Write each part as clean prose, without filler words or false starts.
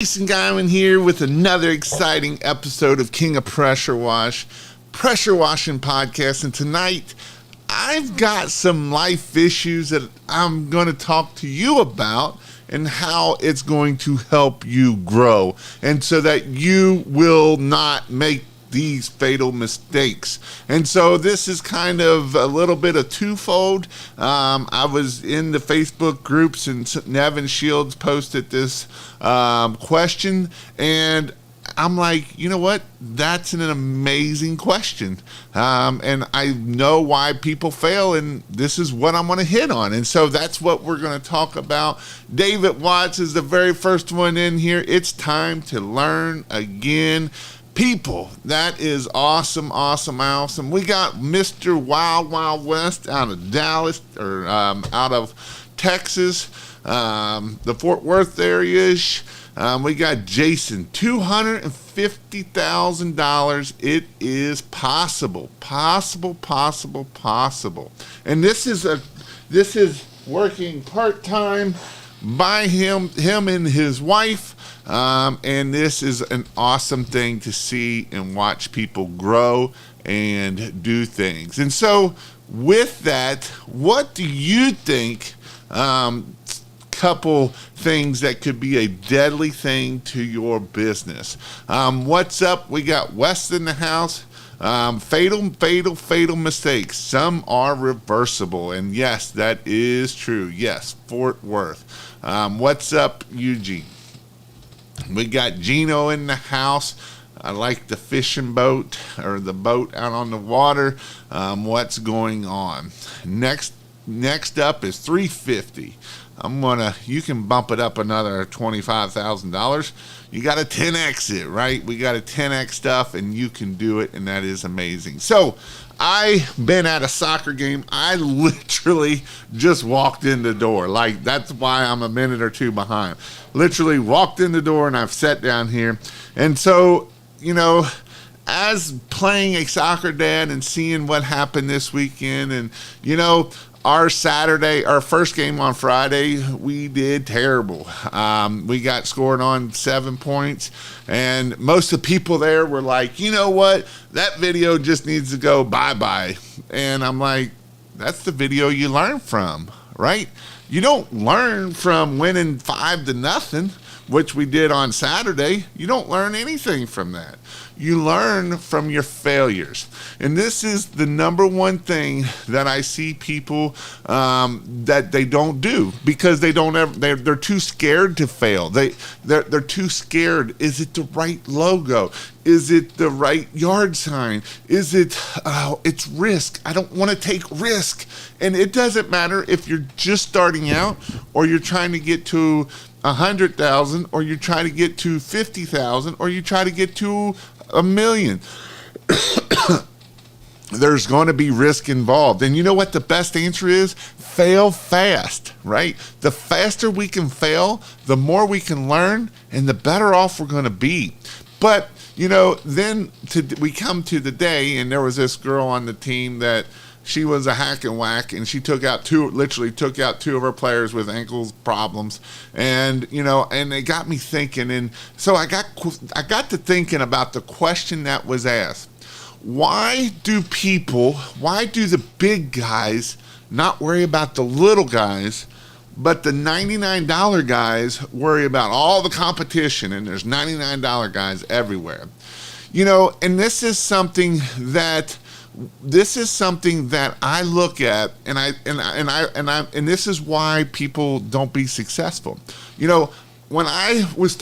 Geiman here with another exciting episode of King of Pressure Washing Podcast. And tonight, I've got some life issues that I'm going to talk to you about and how it's going to help you grow, and so that you will not make these fatal mistakes. And so this is kind of a little bit of twofold. I was in the Facebook groups and Nevin Shields posted this question, and I'm like, you know what? That's an amazing question. And I know why people fail, and this is what I'm going to hit on. And so that's what we're going to talk about. David Watts is the very first one in here. It's time to learn again. People, that is awesome. We got Mr. Wild Wild West out of Dallas, or out of Texas, the Fort Worth area. We got Jason, $250,000. It is possible. And this is working part-time by him and his wife. And this is an awesome thing to see and watch people grow and do things. And so with that, what do you think, couple things that could be a deadly thing to your business? What's up? We got West in the house. Fatal mistakes. Some are reversible. And yes, that is true. Yes, Fort Worth. What's up, Eugene? We got Gino in the house. I like the fishing boat, or the boat out on the water. What's going on? Next up is $350. You can bump it up another $25,000. You got to 10x it, right? We got to 10x stuff, and you can do it, and that is amazing. So I've been at a soccer game. I literally just walked in the door. Like, that's why I'm a minute or two behind. Literally walked in the door, and I've sat down here. And so, as playing a soccer dad and seeing what happened this weekend, and, our first game on Friday, we did terrible. We got scored on 7 points, and most of the people there were like, you know what? That video just needs to go bye-bye. And I'm like, that's the video you learn from, right? You don't learn from winning 5-0, which we did on Saturday. You don't learn anything from that. You learn from your failures. And this is the number one thing that I see people that they don't do, because they're too scared to fail. They're too scared. Is it the right logo? Is it the right yard sign? Is it, it's risk. I don't want to take risk. And it doesn't matter if you're just starting out, or you're trying to get to 100,000, or you try to get to 50,000, or you try to get to 1 million. There's going to be risk involved. And you know what the best answer is? Fail fast, right? The faster we can fail, the more we can learn, and the better off we're going to be. But, then we come to the day, and there was this girl on the team that she was a hack and whack, and she literally took out two of her players with ankle problems. And, and it got me thinking. And so I got to thinking about the question that was asked. Why do the big guys not worry about the little guys, but the $99 guys worry about all the competition, and there's $99 guys everywhere? And this is something that I look at, and this is why people don't be successful. When I was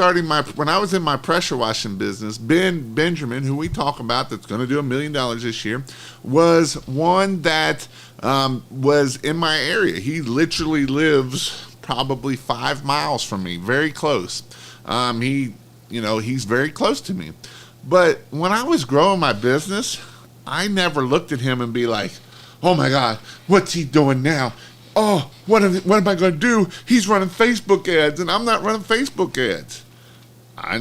in my pressure washing business, Ben Benjamin, who we talk about, that's going to do $1 million this year, was one that was in my area. He literally lives probably 5 miles from me, very close. He's very close to me. But when I was growing my business, I never looked at him and be like, oh my God, what's he doing now? Oh, what am I going to do? He's running Facebook ads, and I'm not running Facebook ads. I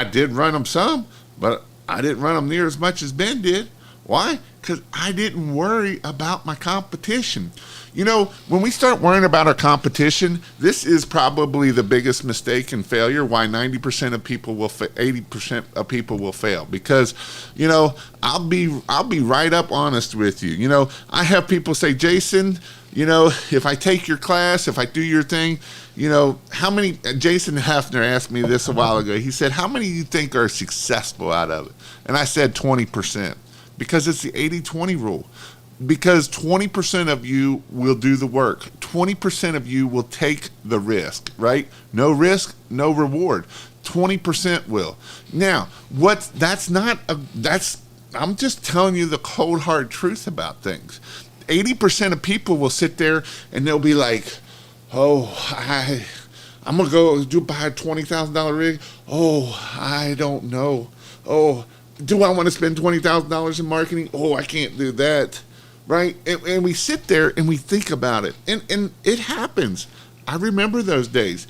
did run them some, but I didn't run them near as much as Ben did, Why? Because I didn't worry about my competition. When we start worrying about our competition, this is probably the biggest mistake and failure. Why 90% of people will, 80% of people will fail. Because, I'll be right up honest with you. I have people say, Jason, if I take your class, if I do your thing, how many, Jason Hefner asked me this a while ago. He said, how many do you think are successful out of it? And I said 20%, because it's the 80-20 rule. Because 20% of you will do the work. 20% of you will take the risk, right? No risk, no reward. 20% will. Now, I'm just telling you the cold hard truth about things. 80% of people will sit there and they'll be like, oh, I'm going to go buy a $20,000 rig. Oh, I don't know. Oh, do I want to spend $20,000 in marketing? Oh, I can't do that. Right? And we sit there and we think about it. And it happens. I remember those days.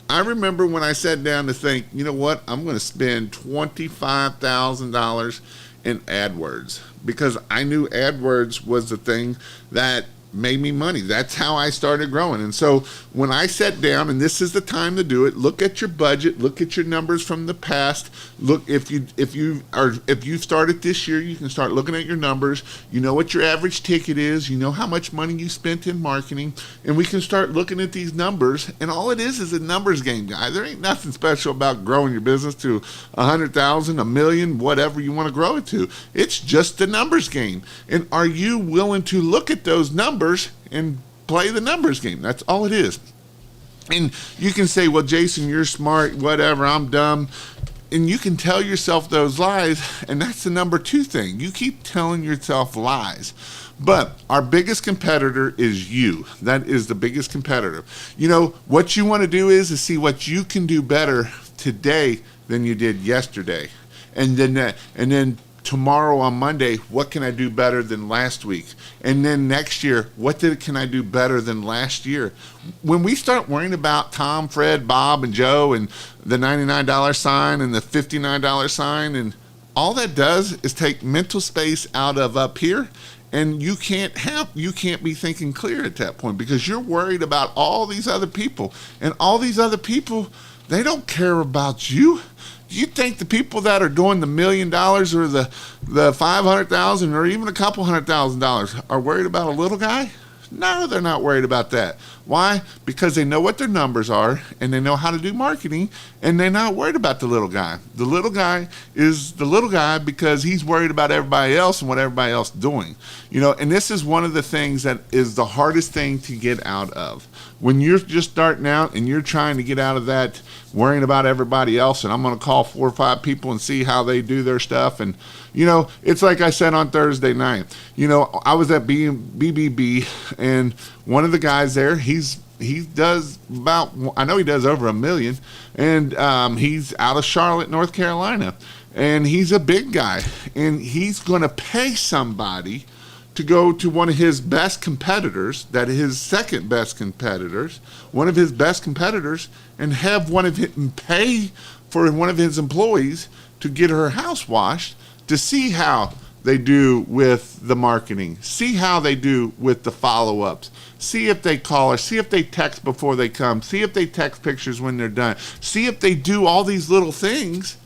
I remember when I sat down to think, you know what? I'm going to spend $25,000 in AdWords, because I knew AdWords was the thing that made me money. That's how I started growing. And so when I sat down, and this is the time to do it, look at your budget, look at your numbers from the past. Look, if you started this year, you can start looking at your numbers. You know what your average ticket is, you know how much money you spent in marketing, and we can start looking at these numbers. And all it is a numbers game, guys. There ain't nothing special about growing your business to 100,000, a million, whatever you want to grow it to. It's just a numbers game. And are you willing to look at those numbers and play the numbers game? That's all it is. And you can say, well, Jason, you're smart, whatever, I'm dumb. And you can tell yourself those lies, and that's the number two thing. You keep telling yourself lies. But our biggest competitor is you. That is the biggest competitor. What you want to do is see what you can do better today than you did yesterday. And then tomorrow on Monday, what can I do better than last week? And then next year, can I do better than last year? When we start worrying about Tom, Fred, Bob, and Joe, and the $99 sign and the $59 sign, and all that does is take mental space out of up here, and you can't be thinking clear at that point, because you're worried about all these other people, and all these other people, they don't care about you. You think the people that are doing the $1 million or the $500,000 or even a couple $100,000 are worried about a little guy? No, they're not worried about that. Why? Because they know what their numbers are, and they know how to do marketing, and they're not worried about the little guy. The little guy is the little guy because he's worried about everybody else and what everybody else is doing. And this is one of the things that is the hardest thing to get out of. When you're just starting out and you're trying to get out of that worrying about everybody else, and I'm going to call 4 or 5 people and see how they do their stuff. And, it's like I said on Thursday night. I was at BBB, and one of the guys there, he does I know he does over $1 million, and he's out of Charlotte, North Carolina, and he's a big guy, and he's going to pay somebody to go to one of his best competitors, that is his second best competitors, one of his best competitors, and have one of him pay for one of his employees to get her house washed, to see how they do with the marketing, see how they do with the follow-ups, see if they call her, see if they text before they come, see if they text pictures when they're done, see if they do all these little things,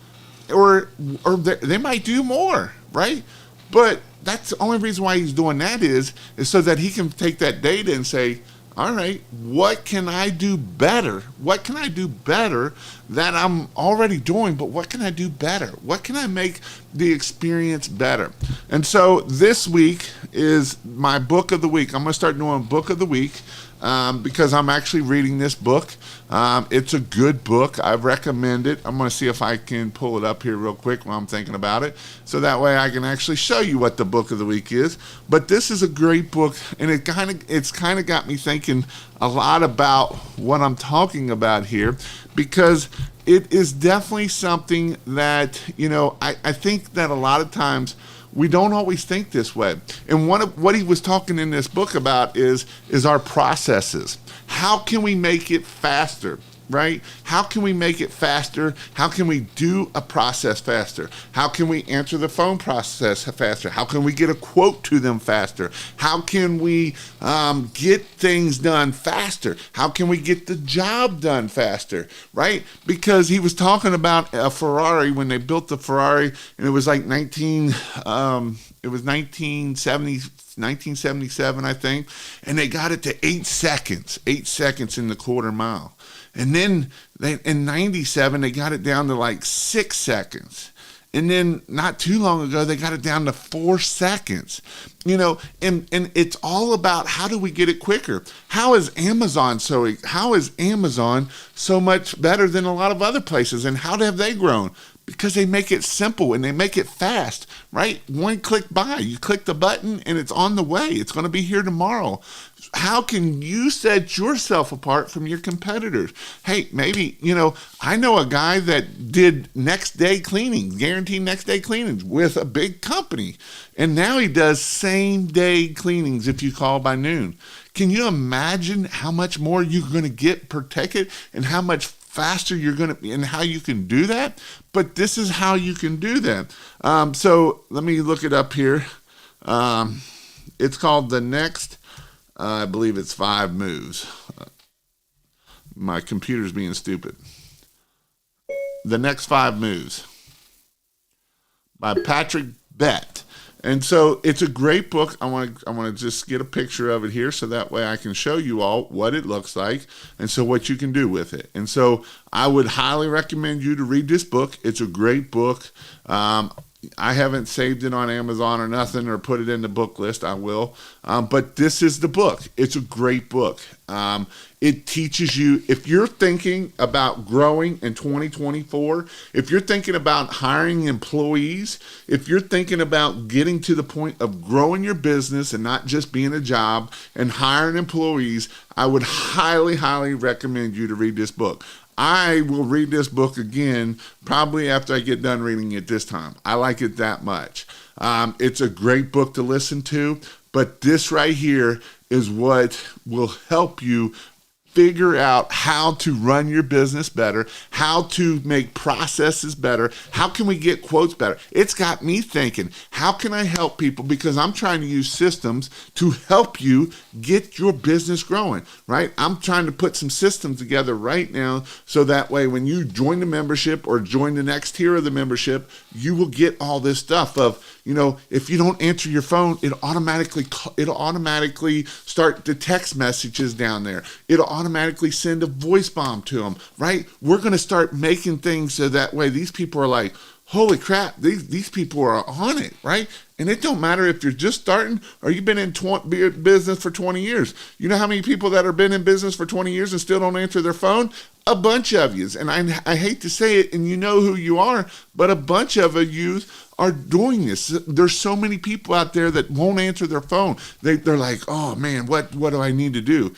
or they might do more, right? But that's the only reason why he's doing that is so that he can take that data and say, all right, what can I do better? What can I do better that I'm already doing, but what can I do better? What can I make the experience better? And so this week is my book of the week. I'm going to start doing book of the week because I'm actually reading this book. It's a good book. I recommend it. I'm going to see if I can pull it up here real quick while I'm thinking about it, so that way I can actually show you what the book of the week is. But this is a great book, and it's kind of got me thinking a lot about what I'm talking about here, because it is definitely something that, I think that a lot of times we don't always think this way. And what he was talking in this book about is our processes. How can we make it faster? right? How can we make it faster? How can we do a process faster? How can we answer the phone process faster? How can we get a quote to them faster? How can we get things done faster? How can we get the job done faster, right? Because he was talking about a Ferrari when they built the Ferrari, and it was like 1977, I think, and they got it to 8 seconds in the quarter mile. And then in 97, they got it down to like 6 seconds. And then not too long ago, they got it down to 4 seconds. And it's all about how do we get it quicker? How is Amazon so much better than a lot of other places? And how have they grown? Because they make it simple and they make it fast, right? One click buy. You click the button and it's on the way. It's going to be here tomorrow. How can you set yourself apart from your competitors? Hey, maybe, I know a guy that did next day cleanings, guaranteed next day cleanings with a big company. And now he does same day cleanings if you call by noon. Can you imagine how much more you're going to get per ticket and how much faster you're going to be and how you can do that? But this is how you can do that. So let me look it up here. It's called The Next, I believe it's 5 Moves. My computer's being stupid. The Next 5 Moves by Patrick Bett. And so it's a great book. I want to just get a picture of it here so that way I can show you all what it looks like and so what you can do with it. And so I would highly recommend you to read this book. It's a great book. I haven't saved it on Amazon or nothing or put it in the book list. I will. But this is the book. It's a great book. It teaches you, if you're thinking about growing in 2024, if you're thinking about hiring employees, if you're thinking about getting to the point of growing your business and not just being a job and hiring employees, I would highly, highly recommend you to read this book. I will read this book again probably after I get done reading it this time. I like it that much. It's a great book to listen to, but this right here is what will help you figure out how to run your business better, how to make processes better, how can we get quotes better. It's got me thinking, how can I help people? Because I'm trying to use systems to help you get your business growing, right? I'm trying to put some systems together right now so that way when you join the membership or join the next tier of the membership, you will get all this stuff of, if you don't answer your phone, it'll automatically start the text messages down there. It'll automatically send a voice bomb to them, right? We're going to start making things so that way these people are like, holy crap, these people are on it, right? And it don't matter if you're just starting or you've been in business for 20 years. You know how many people that have been in business for 20 years and still don't answer their phone? A bunch of yous. And I hate to say it, and you know who you are, but a bunch of you are doing this. There's so many people out there that won't answer their phone. They're like, oh man, what do I need to do?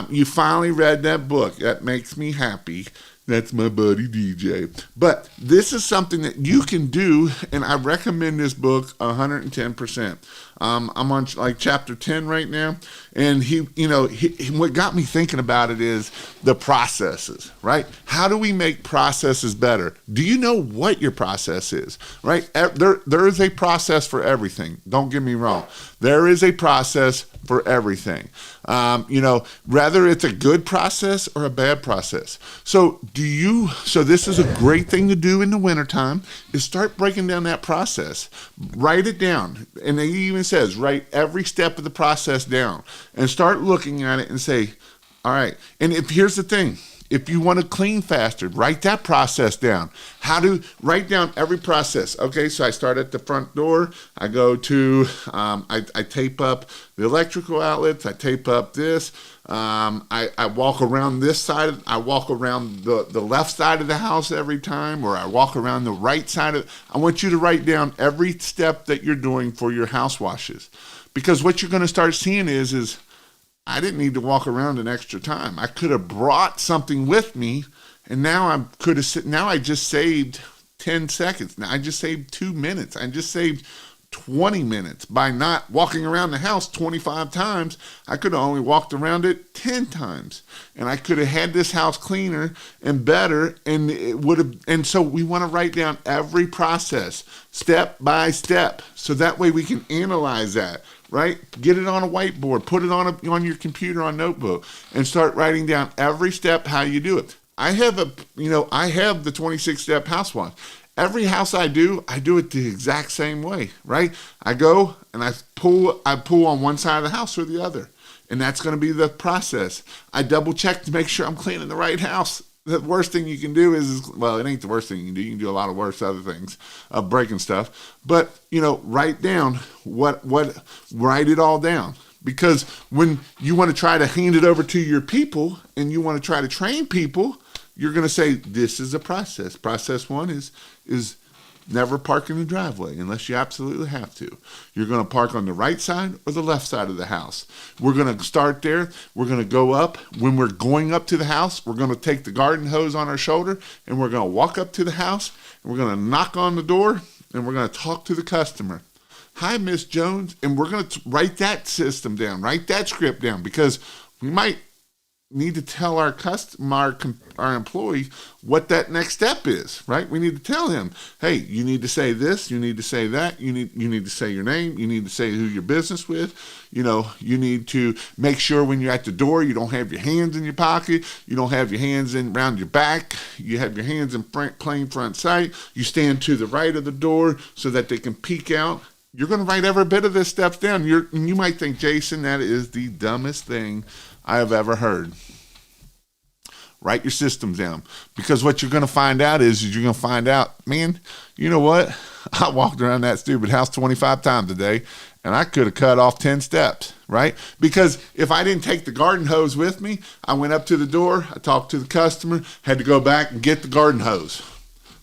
You finally read that book. That makes me happy. That's my buddy DJ. But this is something that you can do, and I recommend this book 110%. I'm on like chapter 10 right now, and what got me thinking about it is the processes, right? How do we make processes better? Do you know what your process is, right? There is a process for everything. Don't get me wrong. There is a process for everything. Whether it's a good process or a bad process. So this is a great thing to do in the wintertime is start breaking down that process. Write it down. And it even says, write every step of the process down and start looking at it and say, all right. And here's the thing. If you want to clean faster, write that process down. Write down every process. Okay, so I start at the front door. I go to, I tape up the electrical outlets. I tape up this. I walk around this side. I walk around the left side of the house every time, or I walk around the right side I want you to write down every step that you're doing for your house washes. Because what you're going to start seeing is I didn't need to walk around an extra time. I could have brought something with me, and now I just saved 10 seconds. Now I just saved 2 minutes. I just saved 20 minutes. By not walking around the house 25 times, I could have only walked around it 10 times. And I could have had this house cleaner and better, and it would have. And so we want to write down every process step by step, so that way we can analyze that, right? Get it on a whiteboard, put it on your computer, on notebook, and start writing down every step how you do it. I have the 26-step house wash. Every house I do it the exact same way, right? I go and I pull on one side of the house or the other. And that's going to be the process. I double check to make sure I'm cleaning the right house. The worst thing you can do is, well, it ain't the worst thing you can do. You can do a lot of worse other things, breaking stuff. But, write down write it all down. Because when you want to try to hand it over to your people and you want to try to train people, you're going to say, this is a process. Process one is never park in the driveway unless you absolutely have to. You're going to park on the right side or the left side of the house. We're going to start there. We're going to go up. When we're going up to the house, we're going to take the garden hose on our shoulder and we're going to walk up to the house and we're going to knock on the door and we're going to talk to the customer. Hi, Miss Jones. And we're going to write that system down, write that script down, because we might need to tell our our employee what that next step is, right? We need to tell him, hey, you need to say this, you need to say that, you need to say your name, you need to say who you're business with, you need to make sure when you're at the door you don't have your hands in your pocket, you don't have your hands around your back, you have your hands in plain front sight, you stand to the right of the door so that they can peek out. You're going to write every bit of this stuff down. You might think, Jason, that is the dumbest thing I have ever heard. Write your systems down, because what you're going to find out is you're going to find out, man, you know what? I walked around that stupid house 25 times a day and I could have cut off 10 steps, right? Because if I didn't take the garden hose with me, I went up to the door, I talked to the customer, had to go back and get the garden hose,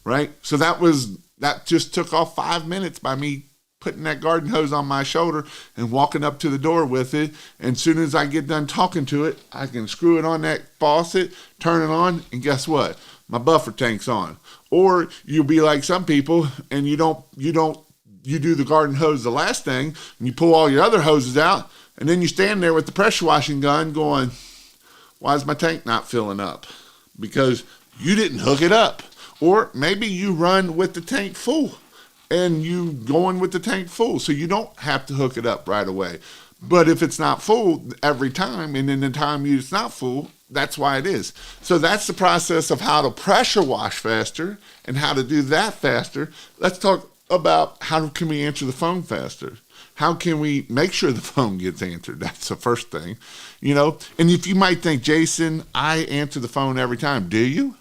right? So that just took off 5 minutes by me putting that garden hose on my shoulder and walking up to the door with it. And as soon as I get done talking to it, I can screw it on that faucet, turn it on, and guess what? My buffer tank's on. Or you'll be like some people and you do the garden hose the last thing and you pull all your other hoses out and then you stand there with the pressure washing gun going, why is my tank not filling up? Because you didn't hook it up. Or maybe you run with the tank full. And you going with the tank full, so you don't have to hook it up right away. But if it's not full every time, and in the time it's not full, that's why it is. So that's the process of how to pressure wash faster and how to do that faster. Let's talk about how can we answer the phone faster. How can we make sure the phone gets answered? That's the first thing, And if you might think, Jason, I answer the phone every time. Do you?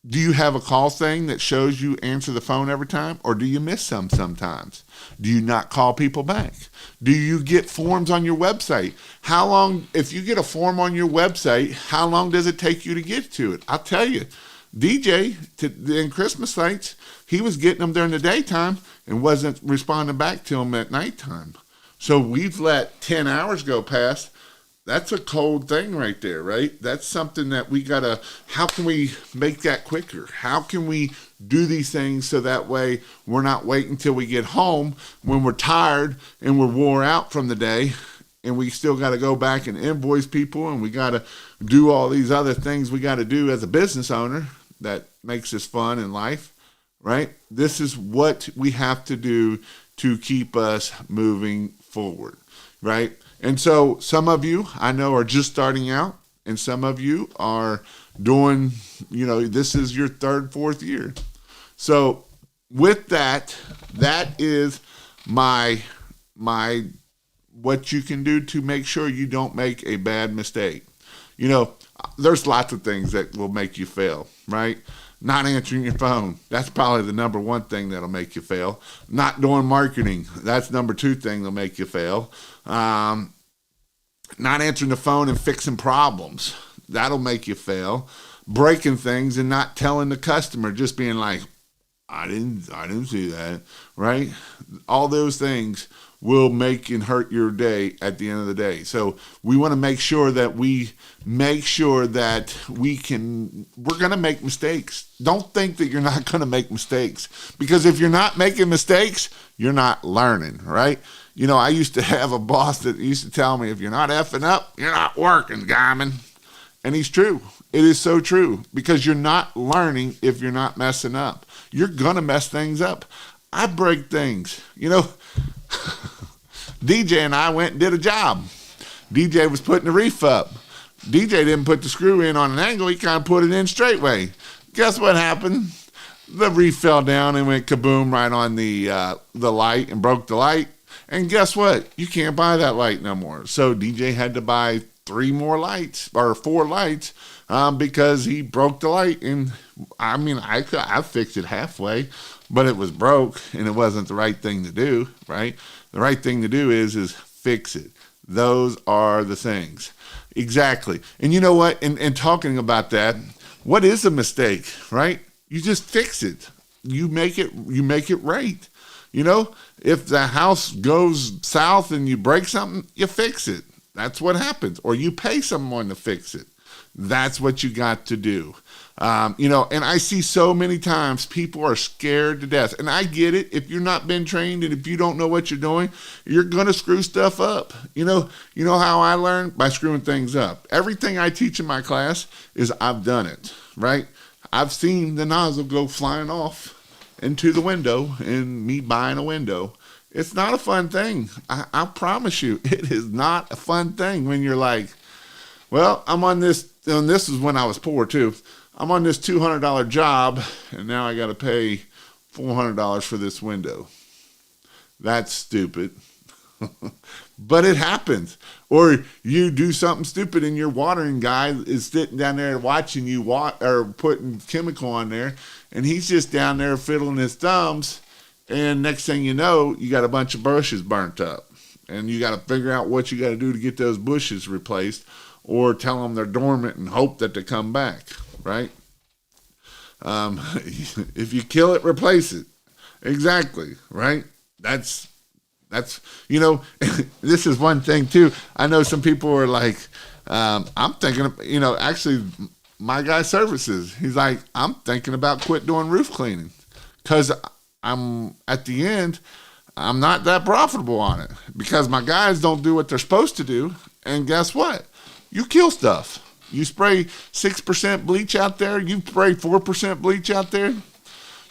Do you have a call thing that shows you answer the phone every time? Or do you miss sometimes? Do you not call people back? Do you get forms on your website? How long, if you get a form on your website, how long does it take you to get to it? I'll tell you, DJ in Christmas lights, he was getting them during the daytime and wasn't responding back to them at nighttime. So we've let 10 hours go past. That's a cold thing right there, right? That's something that how can we make that quicker? How can we do these things so that way we're not waiting till we get home when we're tired and we're wore out from the day and we still got to go back and invoice people and we got to do all these other things we got to do as a business owner that makes us fun in life, right? This is what we have to do to keep us moving forward, right? And so some of you I know are just starting out, and some of you are doing, this is your third, fourth year. So with that is my what you can do to make sure you don't make a bad mistake. There's lots of things that will make you fail, right? Not answering your phone. That's probably the number one thing that'll make you fail. Not doing marketing. That's number two thing that'll make you fail. Not answering the phone and fixing problems. That'll make you fail. Breaking things and not telling the customer, just being like, I didn't see that, right? All those things will make and hurt your day at the end of the day. So we want to make sure that we're going to make mistakes. Don't think that you're not going to make mistakes, because if you're not making mistakes, you're not learning, right? I used to have a boss that used to tell me, if you're not effing up, you're not working, Geiman. And he's true. It is so true, because you're not learning if you're not messing up. You're going to mess things up. I break things. DJ and I went and did a job. DJ was putting the reef up. DJ didn't put the screw in on an angle. He kind of put it in straight way. Guess what happened? The reef fell down and went kaboom right on the light and broke the light. And guess what? You can't buy that light no more. So DJ had to buy 4 lights because he broke the light. And I fixed it halfway, but it was broke and it wasn't the right thing to do, right? The right thing to do is fix it. Those are the things. Exactly. And you know what? And talking about that, what is a mistake, right? You just fix it. You make it right. If the house goes south and you break something, you fix it. That's what happens. Or you pay someone to fix it. That's what you got to do. And I see so many times people are scared to death. And I get it. If you're not been trained and if you don't know what you're doing, you're going to screw stuff up. You know how I learn? By screwing things up. Everything I teach in my class is I've done it, right? I've seen the nozzle go flying off into the window and me buying a window. It's not a fun thing. I promise you, it is not a fun thing when you're like, well, I'm on this, and this is when I was poor too. I'm on this $200 job, and now I got to pay $400 for this window. That's stupid. But it happens. Or you do something stupid and your watering guy is sitting down there watching you or putting chemical on there, and he's just down there fiddling his thumbs, and next thing you know, you got a bunch of bushes burnt up. And you got to figure out what you got to do to get those bushes replaced, or tell them they're dormant and hope that they come back, right? If you kill it, replace it. Exactly, right? That's this is one thing too. I know some people are like, I'm thinking of, actually my guy services, he's like, I'm thinking about quit doing roof cleaning because I'm at the end, I'm not that profitable on it because my guys don't do what they're supposed to do. And guess what? You kill stuff. You spray 6% bleach out there, you spray 4% bleach out there,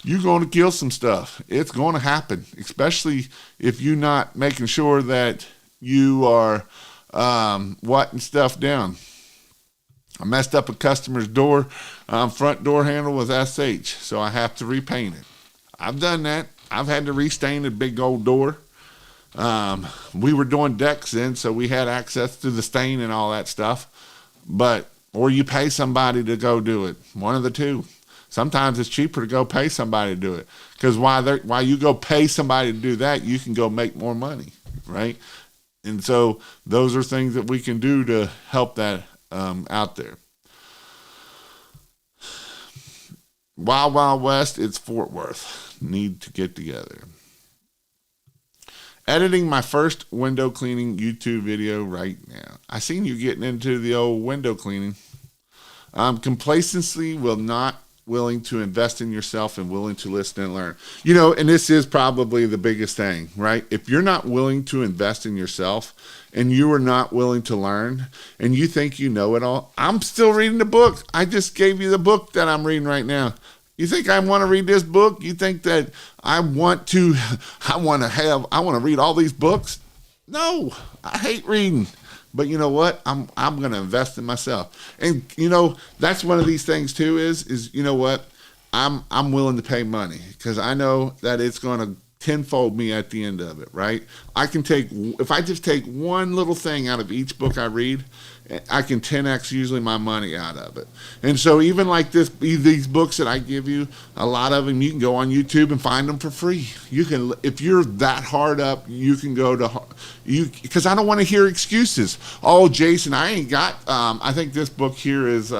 you're going to kill some stuff. It's going to happen, especially if you're not making sure that you are wetting stuff down. I messed up a customer's door, front door handle with SH, so I have to repaint it. I've done that. I've had to restain a big old door. We were doing decks then, so we had access to the stain and all that stuff. Or you pay somebody to go do it. One of the two. Sometimes it's cheaper to go pay somebody to do it. Because while you go pay somebody to do that, you can go make more money, right? And so those are things that we can do to help that out there. Wild Wild West, it's Fort Worth. Need to get together. Editing my first window cleaning YouTube video right now. I seen you getting into the old window cleaning. Complacency will not willing to invest in yourself and willing to listen and learn. And this is probably the biggest thing, right? If you're not willing to invest in yourself and you are not willing to learn and you think you know it all, I'm still reading the book. I just gave you the book that I'm reading right now. You think I want to read this book? You think that I want to read all these books? No, I hate reading. But you know what? I'm going to invest in myself. And that's one of these things too is you know what? I'm willing to pay money because I know that it's going to tenfold me at the end of it, right? If I just take one little thing out of each book I read, I can 10x usually my money out of it. And so even like these books that I give you, a lot of them, you can go on YouTube and find them for free. You can, if you're that hard up, you can go to, because I don't want to hear excuses. Oh, Jason, I ain't got, I think this book here is,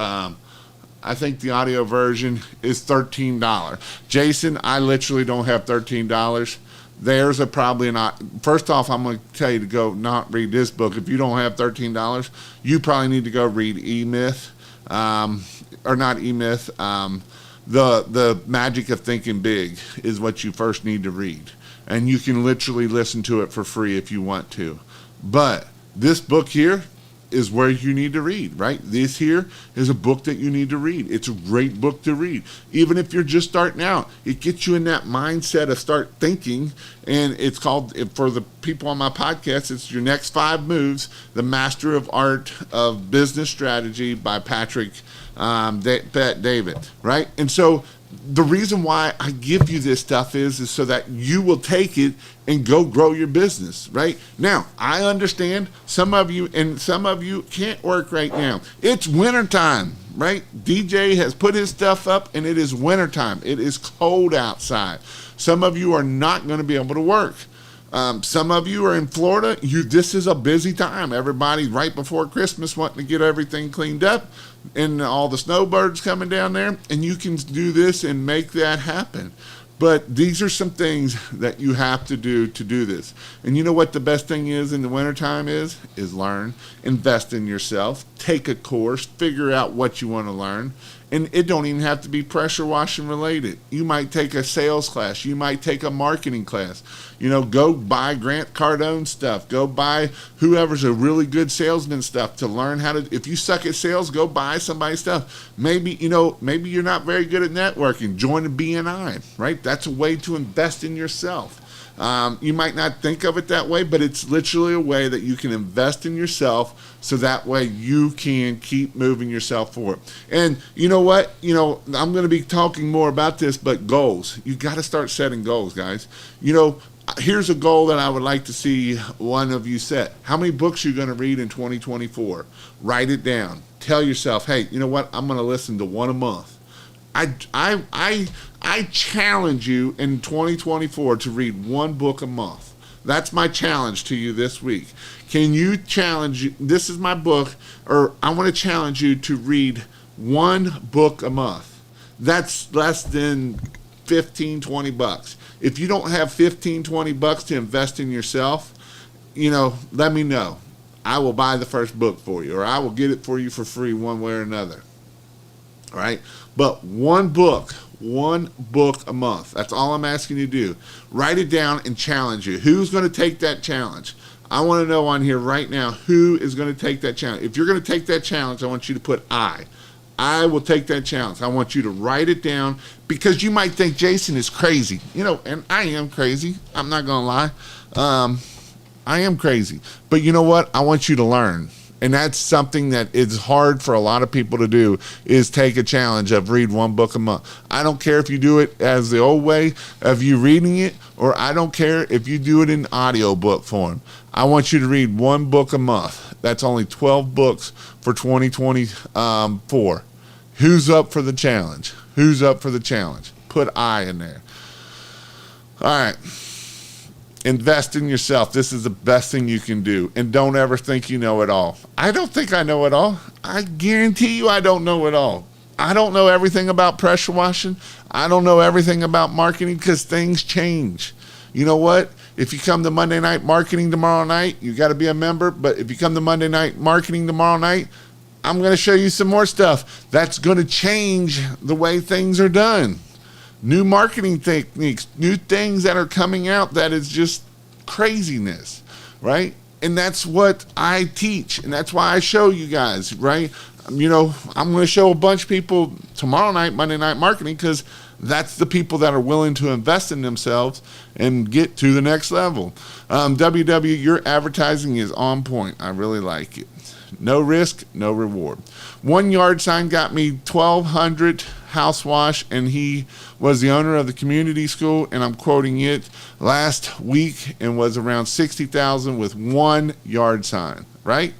I think the audio version is $13. Jason, I literally don't have $13. There's probably not. First off, I'm going to tell you to go not read this book. If you don't have $13, you probably need to go read E-Myth, or not E-Myth. The Magic of Thinking Big is what you first need to read, and you can literally listen to it for free if you want to. But this book here is where you need to read, right? This here is a book that you need to read. It's a great book to read. Even if you're just starting out, it gets you in that mindset of start thinking. And it's called, for the people on my podcast, it's Your Next 5 Moves, The Master of Art of Business Strategy by Patrick David, right? And so the reason why I give you this stuff is so that you will take it and go grow your business, right? Now, I understand some of you can't work right now. It's wintertime, right? DJ has put his stuff up and it is wintertime. It is cold outside. Some of you are not going to be able to work. Some of you are in Florida. This is a busy time. Everybody right before Christmas wanting to get everything cleaned up and all the snowbirds coming down there, and you can do this and make that happen. But these are some things that you have to do this. And you know what the best thing is in the wintertime is learn, invest in yourself, take a course, figure out what you want to learn. And it don't even have to be pressure washing related. You might take a sales class. You might take a marketing class. Go buy Grant Cardone stuff. Go buy whoever's a really good salesman stuff to learn how to. If you suck at sales, go buy somebody's stuff. Maybe you're not very good at networking. Join a BNI, right? That's a way to invest in yourself. You might not think of it that way, but it's literally a way that you can invest in yourself so that way you can keep moving yourself forward. And you know what? I'm going to be talking more about this, but goals. You got to start setting goals, guys. Here's a goal that I would like to see one of you set. How many books are you going to read in 2024? Write it down. Tell yourself, hey, you know what? I'm going to listen to one a month. I challenge you in 2024 to read one book a month. That's my challenge to you this week. Can you challenge? This is my book, or I want to challenge you to read one book a month. That's less than $15-20. If you don't have $15-20 to invest in yourself, let me know. I will buy the first book for you, or I will get it for you for free one way or another. All right? But one book a month. That's all I'm asking you to do. Write it down and challenge you. Who's going to take that challenge? I want to know on here right now who is going to take that challenge. If you're going to take that challenge, I want you to put I will take that challenge. I want you to write it down, because you might think Jason is crazy. And I am crazy. I'm not going to lie. I am crazy. But you know what? I want you to learn. And that's something that is hard for a lot of people to do, is take a challenge of read one book a month. I don't care if you do it as the old way of you reading it, or I don't care if you do it in audio book form. I want you to read one book a month. That's only 12 books for 2024. Who's up for the challenge? Who's up for the challenge? Put I in there. All right. Invest in yourself. This is the best thing you can do. And don't ever think you know it all. I don't think I know it all. I guarantee you I don't know it all. I don't know everything about pressure washing. I don't know everything about marketing, because things change. You know what? If you come to Monday Night Marketing tomorrow night, you got to be a member. But if you come to Monday Night Marketing tomorrow night, I'm going to show you some more stuff that's going to change the way things are done. New marketing techniques, new things that are coming out that is just craziness, right? And that's what I teach, and that's why I show you guys, right? I'm going to show a bunch of people tomorrow night, Monday Night Marketing, because that's the people that are willing to invest in themselves and get to the next level. WW, your advertising is on point. I really like it. No risk, no reward. 1 yard sign got me 1,200 house wash, and he was the owner of the community school, and I'm quoting it, last week, and was around 60,000 with 1 yard sign, right?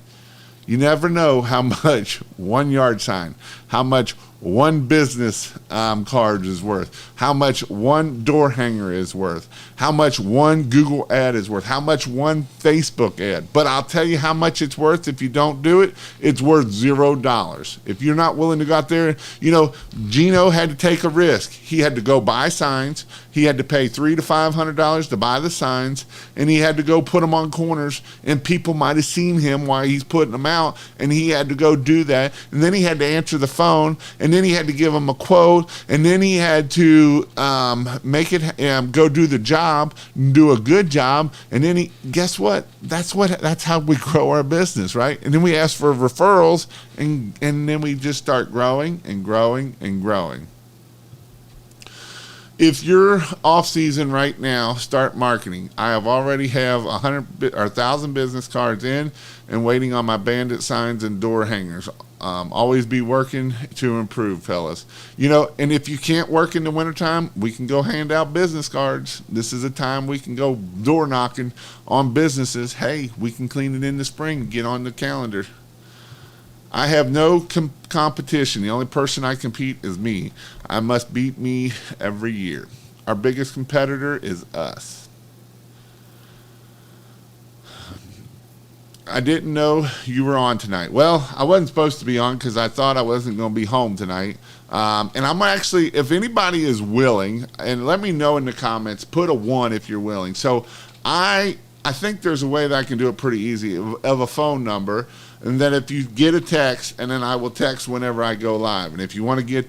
You never know how much 1 yard sign, how much one business card is worth, how much one door hanger is worth, how much one Google ad is worth, how much one Facebook ad. But I'll tell you how much it's worth if you don't do it. It's worth $0. If you're not willing to go out there, Gino had to take a risk. He had to go buy signs. He had to pay $300 to $500 to buy the signs, and he had to go put them on corners, and people might have seen him while he's putting them out, and he had to go do that, and then he had to answer the phone, and then he had to give them a quote, and then he had to go do the job, do a good job, and then guess what? That's how we grow our business, right? And then we ask for referrals, and then we just start growing and growing and growing. If you're off season right now, start marketing. I already have 1,000 business cards in and waiting on my bandit signs and door hangers. Always be working to improve, fellas. And if you can't work in the wintertime, we can go hand out business cards. This is a time we can go door knocking on businesses. Hey, we can clean it in the spring, get on the calendar. I have no competition. The only person I compete is me. I must beat me every year. Our biggest competitor is us. I didn't know you were on tonight. Well, I wasn't supposed to be on because I thought I wasn't going to be home tonight. And I'm actually, if anybody is willing, and let me know in the comments, put a 1 if you're willing. So I think there's a way that I can do it pretty easy of a phone number. And then if you get a text, and then I will text whenever I go live. And if you want to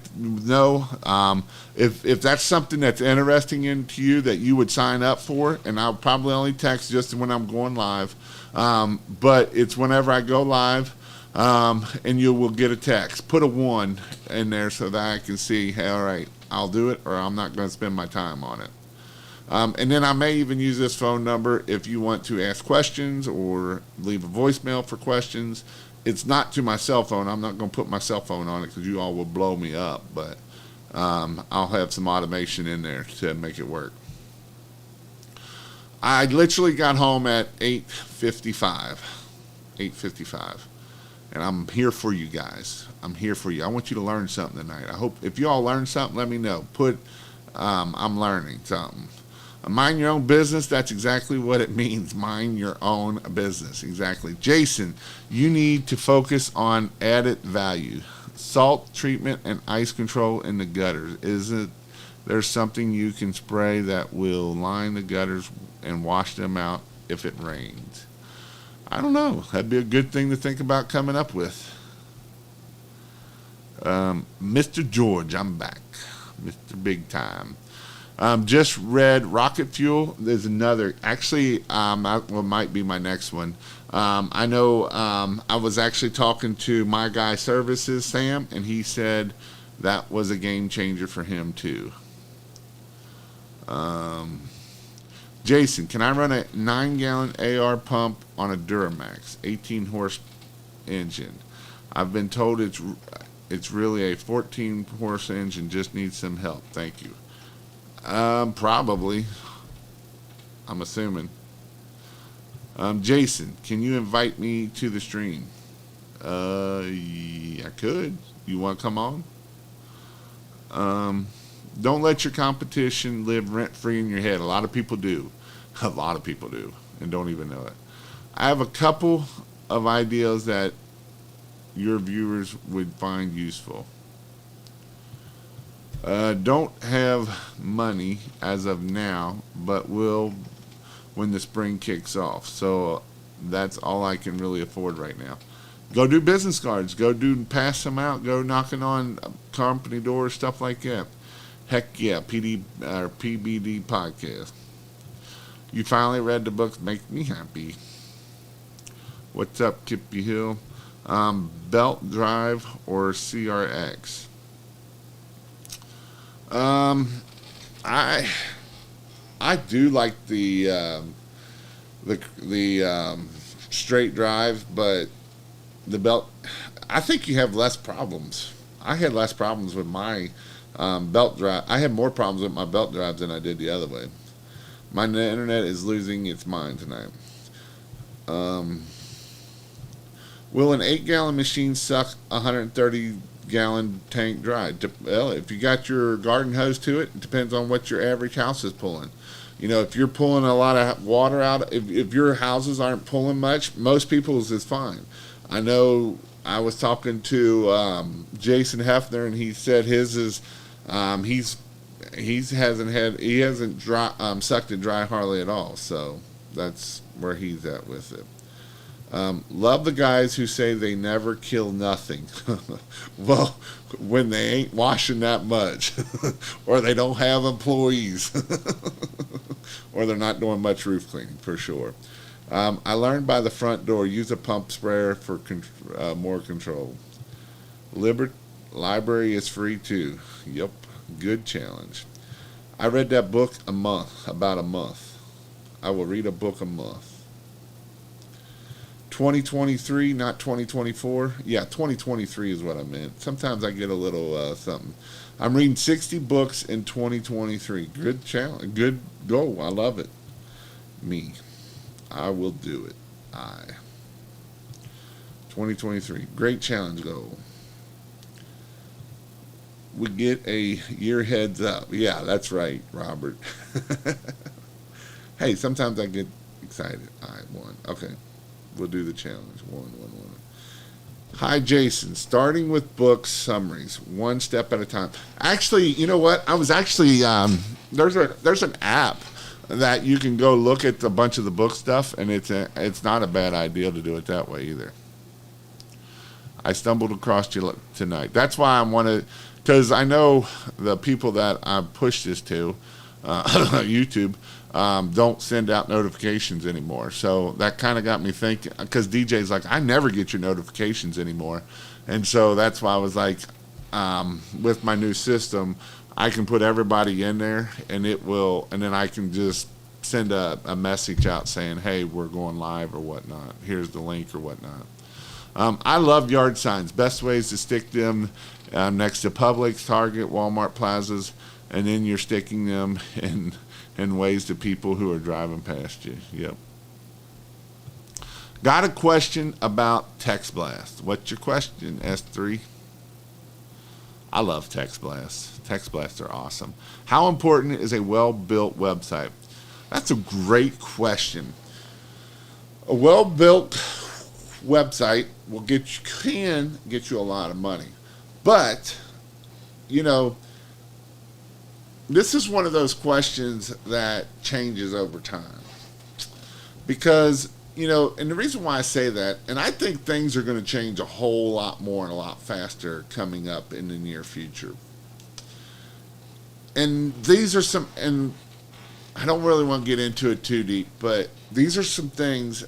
if that's something that's interesting to you that you would sign up for, and I'll probably only text just when I'm going live. But it's whenever I go live, and you will get a text. Put a 1 in there so that I can see, hey, all right, I'll do it, or I'm not going to spend my time on it. And then I may even use this phone number if you want to ask questions or leave a voicemail for questions. It's not to my cell phone. I'm not going to put my cell phone on it because you all will blow me up. But I'll have some automation in there to make it work. I literally got home at 8:55. And I'm here for you guys. I'm here for you. I want you to learn something tonight. I hope if you all learn something, let me know. I'm learning something. Mind your own business. That's exactly what it means. Mind your own business. Exactly. Jason, you need to focus on added value. Salt treatment and ice control in the gutters. Isn't there something you can spray that will line the gutters and wash them out if it rains? I don't know. That'd be a good thing to think about coming up with. Mr. George, I'm back. Mr. Big Time. Just read Rocket Fuel. There's another. Actually, might be my next one. I know I was actually talking to my guy services, Sam, and he said that was a game changer for him too. Jason, can I run a 9-gallon AR pump on a Duramax 18 horse engine? I've been told it's really a 14 horse engine, just needs some help. Thank you. Probably. I'm assuming. Jason, can you invite me to the stream? Yeah, I could. You want to come on? Don't let your competition live rent-free in your head. A lot of people do. A lot of people do, and don't even know it. I have a couple of ideas that your viewers would find useful. Don't have money as of now, but will when the spring kicks off. So that's all I can really afford right now. Go do business cards. Pass them out. Go knocking on company doors, stuff like that. Heck yeah, PBD podcast. You finally read the book. Make me happy. What's up, Kippy Hill? Belt drive or CRX? I do like the straight drive, but the belt. I think you have less problems. I had less problems with my belt drive. I had more problems with my belt drives than I did the other way. My internet is losing its mind tonight. Will an 8-gallon machine suck 130 gallon tank dry. Well, if you got your garden hose to it, it depends on what your average house is pulling. If you're pulling a lot of water out, if your houses aren't pulling much, most people's is fine. I know I was talking to Jason Hefner, and he said his is he hasn't sucked it dry hardly at all. So that's where he's at with it. Love the guys who say they never kill nothing. Well, when they ain't washing that much, or they don't have employees, or they're not doing much roof cleaning, for sure. I learned by the front door, use a pump sprayer for more control. Library is free too. Yep, good challenge. I read that book about a month. I will read a book a month. 2023, not 2024. Yeah, 2023 is what I meant. Sometimes I get a little something. I'm reading 60 books in 2023. Good challenge. Good goal. I love it. Me. I will do it. 2023. Great challenge goal. We get a year heads up. Yeah, that's right, Robert. Hey, sometimes I get excited. All right, one. Okay. We'll do the challenge. One. Hi, Jason. Starting with book summaries, one step at a time. Actually, you know what? I was actually there's an app that you can go look at a bunch of the book stuff, and it's not a bad idea to do it that way either. I stumbled across you tonight. That's why I wanted, because I know the people that I push this to, YouTube, don't send out notifications anymore. So that kind of got me thinking, because DJ's like, I never get your notifications anymore. And so that's why I was like, with my new system, I can put everybody in there, and then I can just send a message out saying, hey, we're going live or whatnot. Here's the link or whatnot. I love yard signs. Best ways to stick them next to Publix, Target, Walmart plazas, and then you're sticking them in ways to people who are driving past you. Yep. Got a question about text blast. What's your question, S3? I love text blasts. Text blasts are awesome. How important is a well-built website? That's a great question. A well-built website can get you a lot of money. But, this is one of those questions that changes over time. Because, and the reason why I say that, and I think things are going to change a whole lot more and a lot faster coming up in the near future. And these are and I don't really want to get into it too deep, but these are some things,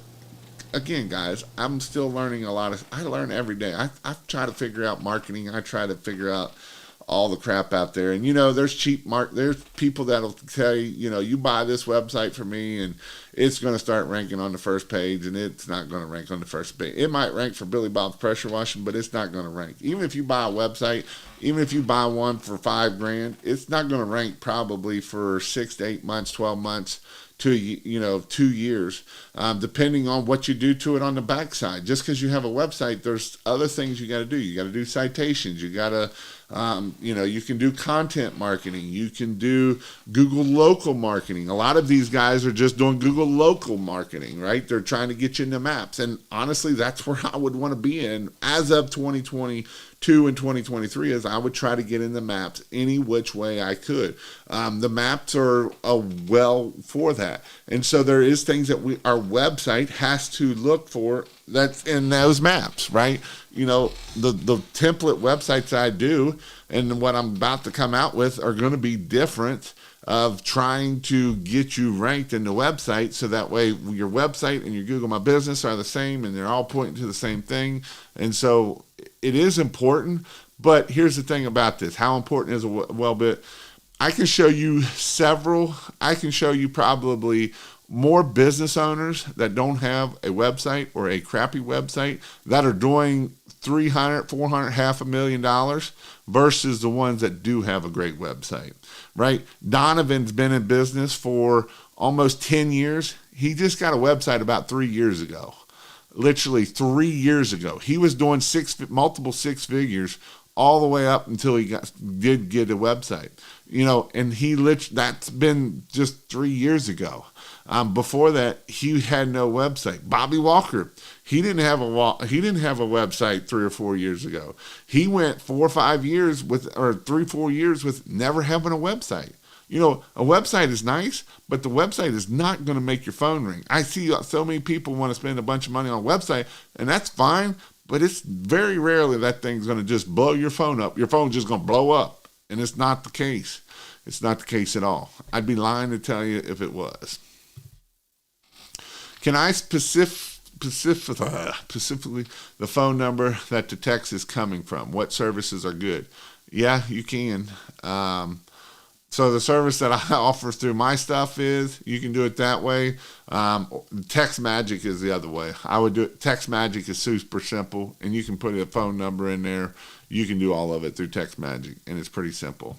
again, guys, I'm still learning I learn every day. I try to figure out marketing. I try to figure out all the crap out there. And, there's there's people that'll tell you, you buy this website from me and it's going to start ranking on the first page, and it's not going to rank on the first page. It might rank for Billy Bob's pressure washing, but it's not going to rank. Even if you buy a website, even if you buy one for $5,000, it's not going to rank probably for 6 to 8 months, 12 months, to 2 years, depending on what you do to it on the backside. Just because you have a website, there's other things you got to do. You got to do citations. You got to you can do content marketing. You can do Google local marketing. A lot of these guys are just doing Google local marketing, right? They're trying to get you into maps. And honestly, that's where I would want to be in as of 2022 and 2023, as I would try to get in the maps any which way I could. The maps are well for that. And so there is things that our website has to look for that's in those maps, right? The template websites I do and what I'm about to come out with are going to be different of trying to get you ranked in the website, so that way your website and your Google My Business are the same and they're all pointing to the same thing. And so it is important, but here's the thing about this. How important is a well-built? I can show you probably more business owners that don't have a website or a crappy website that are doing $300,000, $400,000, $500,000 versus the ones that do have a great website, right? Donovan's been in business for almost 10 years. He just got a website about 3 years ago. Literally 3 years ago. He was doing multiple six figures all the way up until he did get a website. And that's been just 3 years ago. Before that, he had no website. Bobby Walker, he didn't have a website 3 or 4 years ago. He went 4 or 5 years or 3, 4 years with never having a website. A website is nice, but the website is not going to make your phone ring. I see so many people want to spend a bunch of money on a website, and that's fine, but it's very rarely that thing's going to just blow your phone up. Your phone's just going to blow up, and it's not the case. It's not the case at all. I'd be lying to tell you if it was. Can I specifically the phone number that the text is coming from? What services are good? Yeah, you can. So the service that I offer through my stuff is you can do it that way. Text Magic is the other way. I would do it. Text Magic is super simple, and you can put a phone number in there. You can do all of it through Text Magic, and it's pretty simple.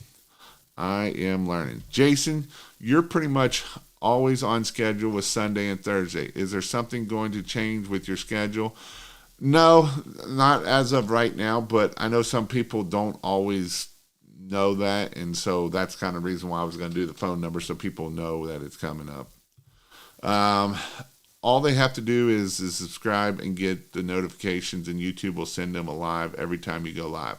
I am learning. Jason, you're pretty much always on schedule with Sunday and Thursday. Is there something going to change with your schedule? No, not as of right now, but I know some people don't always know that, and so that's kind of the reason why I was going to do the phone number so people know that it's coming up. All they have to do is subscribe and get the notifications, and YouTube will send them a live every time you go live.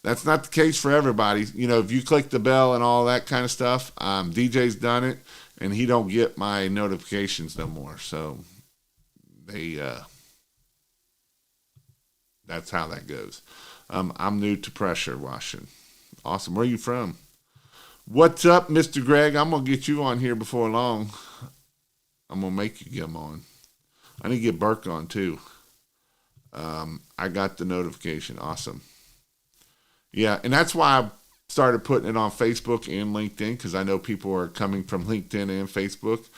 That's not the case for everybody. If you click the bell and all that kind of stuff, DJ's done it, and he don't get my notifications no more. So that's how that goes. I'm new to pressure washing. Awesome. Where are you from? What's up, Mr. Greg? I'm going to get you on here before long. I'm going to make you get on. I need to get Burke on, too. I got the notification. Awesome. Yeah, and that's why I started putting it on Facebook and LinkedIn, because I know people are coming from LinkedIn and Facebook.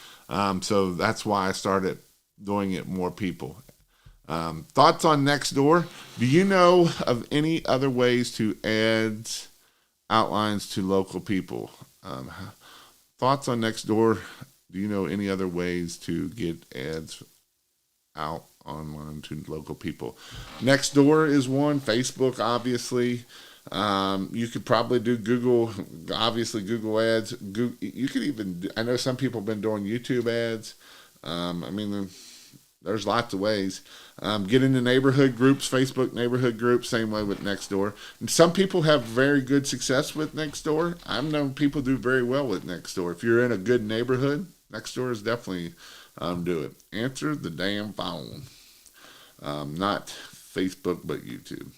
So that's why I started doing it more people. Thoughts on Nextdoor? Do you know of any other ways to add outlines to local people? Thoughts on Nextdoor? Do you know any other ways to get ads out online to local people? Nextdoor is one. Facebook, obviously. You could probably do Google, obviously Google ads. You could even, I know some people have been doing YouTube ads. There's lots of ways. Get into neighborhood groups, Facebook neighborhood groups, same way with Nextdoor. And some people have very good success with Nextdoor. I've known people do very well with Nextdoor. If you're in a good neighborhood, Nextdoor is definitely do it. Answer the damn phone. Not Facebook, but YouTube.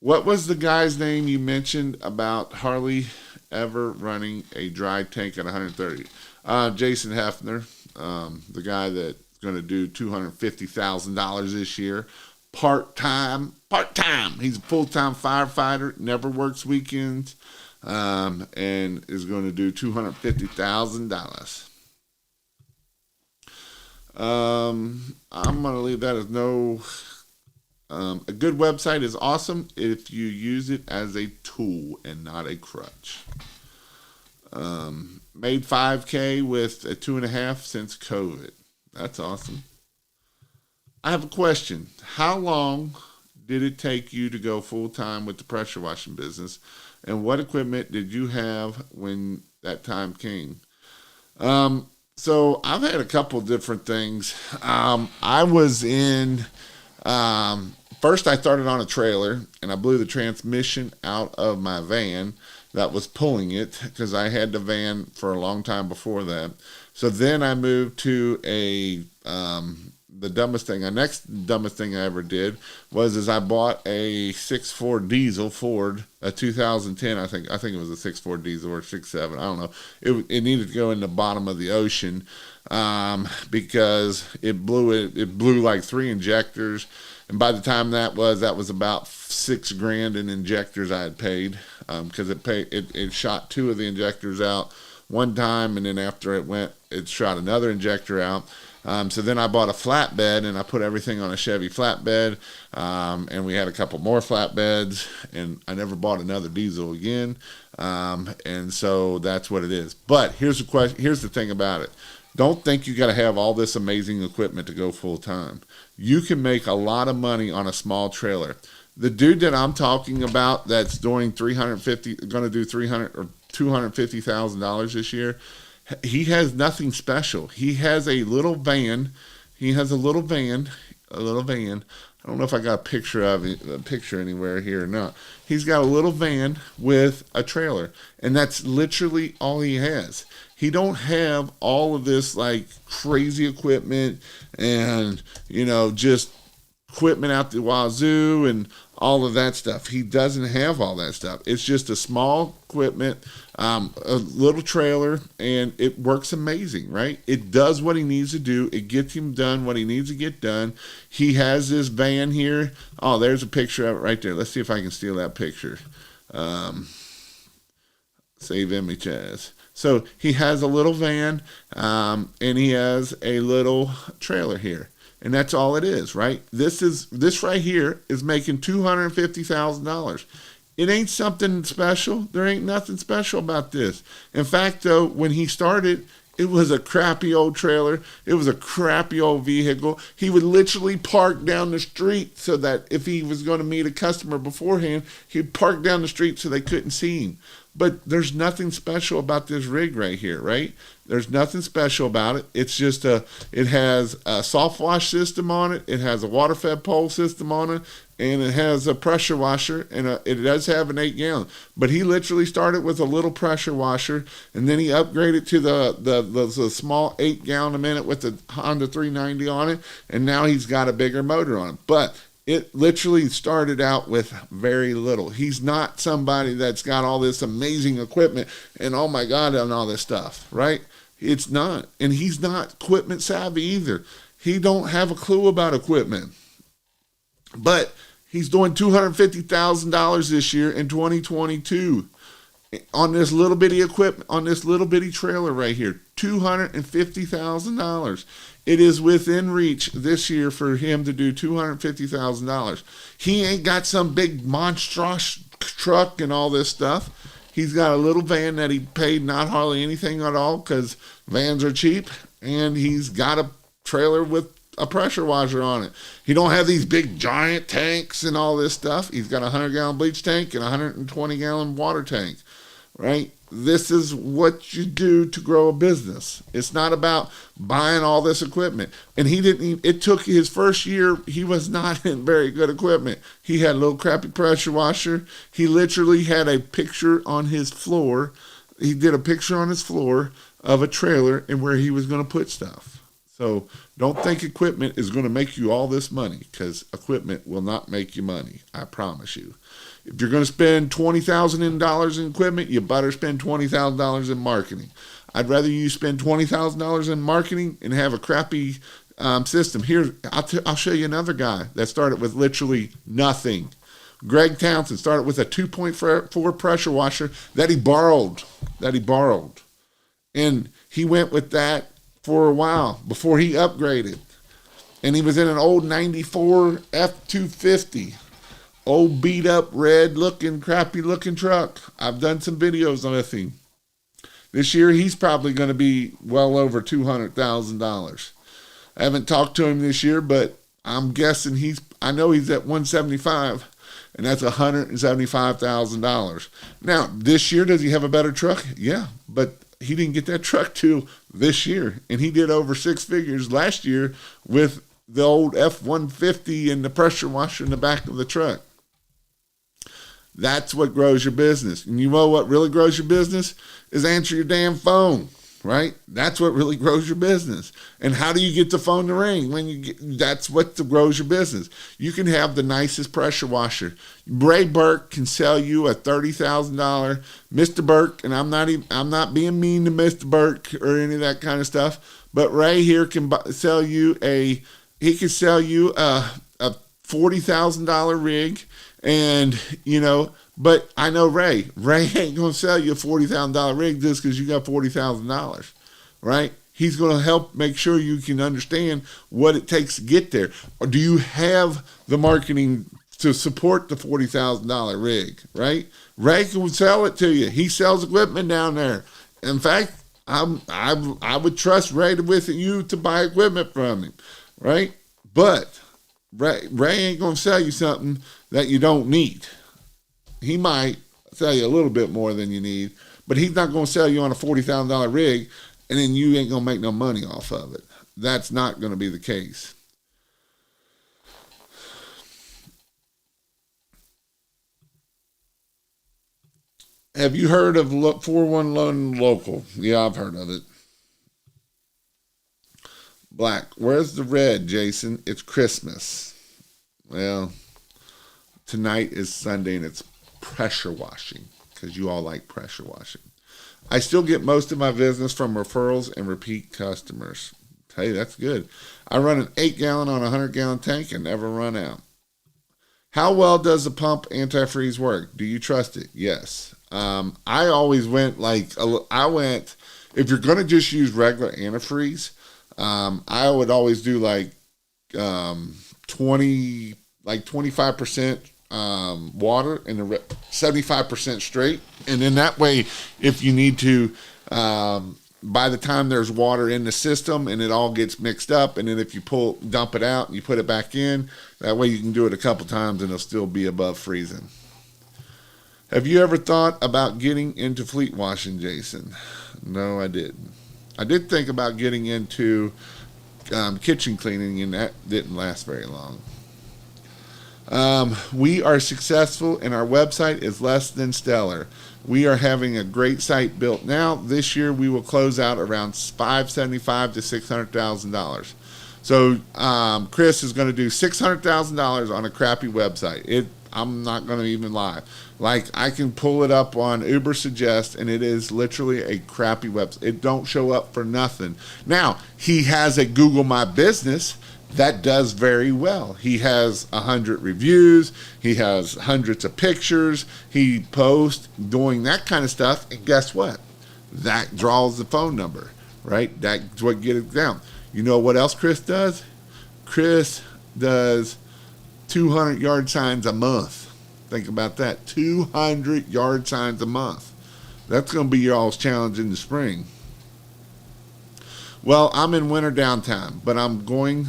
What was the guy's name you mentioned about Harley ever running a dry tank at 130? Jason Hefner, the guy that's going to do $250,000 this year. Part-time. He's a full-time firefighter, never works weekends, and is going to do $250,000. I'm going to leave that as no. A good website is awesome if you use it as a tool and not a crutch. Made $5K with a 2.5 since COVID. That's awesome. I have a question. How long did it take you to go full-time with the pressure washing business? And what equipment did you have when that time came? So I've had a couple different things. I was in... First, I started on a trailer, and I blew the transmission out of my van that was pulling it, because I had the van for a long time before that. So then I moved to the next dumbest thing I ever did was I bought a 6.4 diesel Ford, a 2010, I think it was a 6.4 diesel or 6.7, I don't know. It needed to go in the bottom of the ocean because it blew like 3 injectors. And by the time that was about $6,000 in injectors I had paid, because it shot 2 of the injectors out one time, and then after it shot another injector out. So then I bought a flatbed, and I put everything on a Chevy flatbed, and we had a couple more flatbeds, and I never bought another diesel again, and so that's what it is. But here's the question. Here's the thing about it. Don't think you got to have all this amazing equipment to go full time. You can make a lot of money on a small trailer. The dude that I'm talking about that's doing 350, going to do 300 or $250,000 this year, he has nothing special. He has a little van. He has a little van, a little van. I don't know if I got a picture of it, a picture anywhere here or not. He's got a little van with a trailer, and that's literally all he has. He don't have all of this like crazy equipment and just equipment out the wazoo and all of that stuff. He doesn't have all that stuff. It's just a small equipment, a little trailer, and it works amazing, right? It does what he needs to do. It gets him done what he needs to get done. He has this van here. Oh, there's a picture of it right there. Let's see if I can steal that picture. Save image as. So he has a little van, and he has a little trailer here. And that's all it is, right? This right here is making $250,000. It ain't something special. There ain't nothing special about this. In fact, though, when he started, it was a crappy old trailer. It was a crappy old vehicle. He would literally park down the street so that if he was going to meet a customer beforehand, he'd park down the street so they couldn't see him. But there's nothing special about this rig right here, right? There's nothing special about it. It's just it has a soft wash system on it. It has a water fed pole system on it, and it has a pressure washer, and it does have an 8-gallon. But he literally started with a little pressure washer, and then he upgraded to the small 8-gallon a minute with the Honda 390 on it, and now he's got a bigger motor on it. But it literally started out with very little. He's not somebody that's got all this amazing equipment and oh my God and all this stuff, right? It's not. And he's not equipment savvy either. He don't have a clue about equipment. But he's doing $250,000 this year in 2022 on this little bitty equipment, on this little bitty trailer right here. $250,000. It is within reach this year for him to do $250,000. He ain't got some big monstrous truck and all this stuff. He's got a little van that he paid not hardly anything at all because vans are cheap, and he's got a trailer with a pressure washer on it. He don't have these big giant tanks and all this stuff. He's got a 100-gallon bleach tank and a 120-gallon water tank, right? This is what you do to grow a business. It's not about buying all this equipment. And it took his first year, he was not in very good equipment. He had a little crappy pressure washer. He literally had a picture on his floor. He did a picture on his floor of a trailer and where he was going to put stuff. So don't think equipment is going to make you all this money, because equipment will not make you money. I promise you. If you're going to spend $20,000 in equipment, you better spend $20,000 in marketing. I'd rather you spend $20,000 in marketing and have a crappy system. Here, I'll show you another guy that started with literally nothing. Greg Townsend started with a 2.4 pressure washer that he borrowed. And he went with that for a while before he upgraded. And he was in an old 94 F-250. Old beat up, red looking, crappy looking truck. I've done some videos on him. This year he's probably going to be well over $200,000. I haven't talked to him this year, but I'm guessing I know he's at 175, and that's $175,000. Now, this year, does he have a better truck? Yeah, but he didn't get that truck till this year, and he did over 6 figures last year with the old F-150 and the pressure washer in the back of the truck. That's what grows your business. And you know what really grows your business is answer your damn phone, right? That's what really grows your business. And how do you get the phone to ring? That's what grows your business. You can have the nicest pressure washer. Ray Burke can sell you a $30,000 Mr. Burke, and I'm not being mean to Mr. Burke or any of that kind of stuff, but Ray here can sell you a $40,000 rig. And, but I know Ray ain't going to sell you a $40,000 rig just because you got $40,000, right? He's going to help make sure you can understand what it takes to get there. Or do you have the marketing to support the $40,000 rig, right? Ray can sell it to you. He sells equipment down there. In fact, I would trust Ray with you to buy equipment from him, right? But Ray ain't going to sell you something that you don't need. He might sell you a little bit more than you need, but he's not going to sell you on a $40,000 rig and then you ain't going to make no money off of it. That's not going to be the case. Have you heard of 41 Loan Local? Yeah, I've heard of it. Black. Where's the red, Jason? It's Christmas. Well, tonight is Sunday and it's pressure washing because you all like pressure washing. I still get most of my business from referrals and repeat customers. Hey, that's good. I run an 8-gallon on a 100-gallon tank and never run out. How well does the pump antifreeze work? Do you trust it? Yes. I always went if you're going to just use regular antifreeze, I would always do 25% water and the 75% straight. And then that way, if you need to, by the time there's water in the system and it all gets mixed up, and then if you dump it out and you put it back in, that way you can do it a couple times and it'll still be above freezing. Have you ever thought about getting into fleet washing, Jason? No, I didn't. I did think about getting into kitchen cleaning, and that didn't last very long. We are successful, and our website is less than stellar. We are having a great site built now. This year, we will close out around $575,000 to $600,000. So Chris is going to do $600,000 on a crappy website. I'm not going to even lie. I can pull it up on Uber Suggest, and it is literally a crappy website. It don't show up for nothing. Now, he has a Google My Business that does very well. He has 100 reviews. He has hundreds of pictures. He posts doing that kind of stuff. And guess what? That draws the phone number, right? That's what gets it down. You know what else Chris does? Chris does 200 yard signs a month. Think about that. 200 yard signs a month. That's going to be your all's challenge in the spring. Well, I'm in winter downtime, but I'm going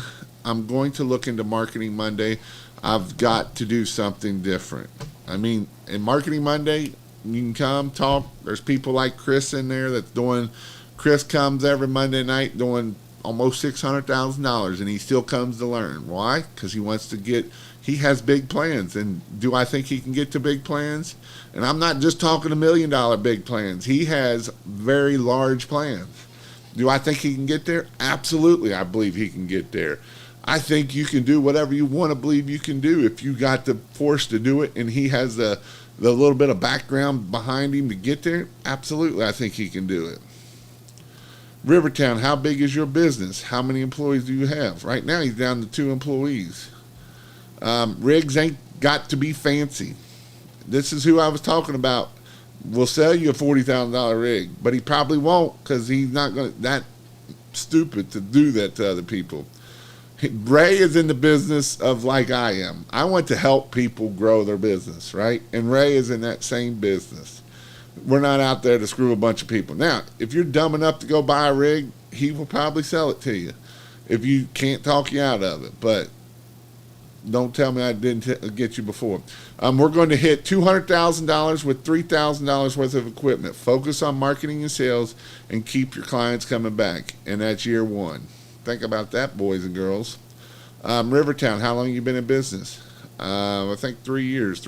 to look into Marketing Monday. I've got to do something different. I mean, in Marketing Monday, you can come talk. There's people like Chris in there that's doing. Chris comes every Monday night doing almost $600,000, and he still comes to learn. Why? Because he wants to get. He has big plans, and do I think he can get to big plans? And I'm not just talking $1 million big plans. He has very large plans. Do I think he can get there? Absolutely, I believe he can get there. I think you can do whatever you want to believe you can do if you got the force to do it, and he has the little bit of background behind him to get there. Absolutely, I think he can do it. Rivertown, how big is your business? How many employees do you have? Right now, he's down to 2 employees. Rigs ain't got to be fancy. This is who I was talking about. We'll sell you a $40,000 rig, but he probably won't because he's not going to that stupid to do that to other people. Ray is in the business of like I am. I want to help people grow their business, right? And Ray is in that same business. We're not out there to screw a bunch of people. Now, if you're dumb enough to go buy a rig, he will probably sell it to you if you can't talk you out of it. But don't tell me I didn't get you before. We're going to hit $200,000 with $3,000 worth of equipment. Focus on marketing and sales and keep your clients coming back. And that's year 1. Think about that, boys and girls. Rivertown, how long have you been in business? I think 4 years.